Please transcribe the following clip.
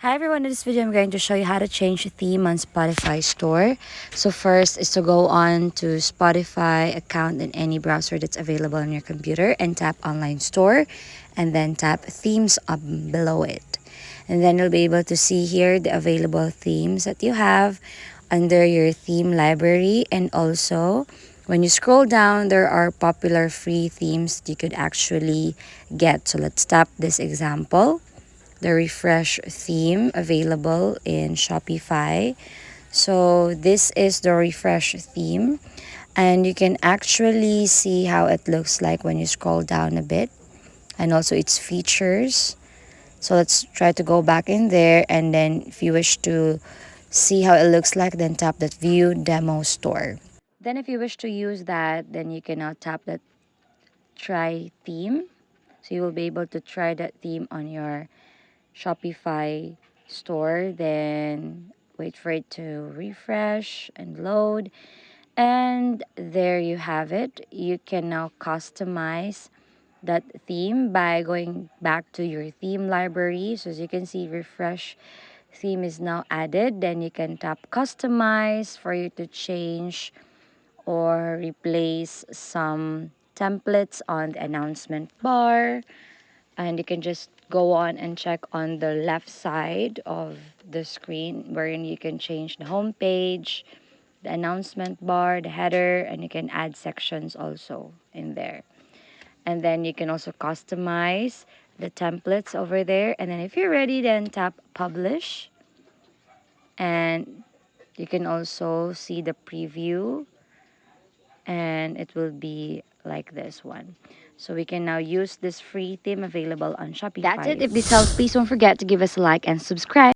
Hi everyone, in this video I'm going to show you how to change a theme on Spotify store. So first is to go on to Spotify account in any browser that's available on your computer and tap online store and then tap themes up below it. And then you'll be able to see here the available themes that you have under your theme library, and also when you scroll down there are popular free themes that you could actually get. So let's tap this example, the refresh theme available in Shopify. So this is the refresh theme, and you can actually see how it looks like when you scroll down a bit, and also its features. So let's try to go back in there, and then if you wish to see how it looks like, then tap that view demo store. Then if you wish to use that, then you can now tap that try theme. So you will be able to try that theme on your Shopify store, then wait for it to refresh and load. And there you have it. You can now customize that theme by going back to your theme library. So as you can see, refresh theme is now added. Then you can tap customize for you to change or replace some templates on the announcement bar, and you can just go on and check on the left side of the screen wherein you can change the home page, the announcement bar, the header, and you can add sections also in there. And then you can also customize the templates over there. And then if you're ready, then tap publish, and you can also see the preview, and it will be like this one. So we can now use this free theme available on Shopify. That's it. If this helps, please don't forget to give us a like and subscribe.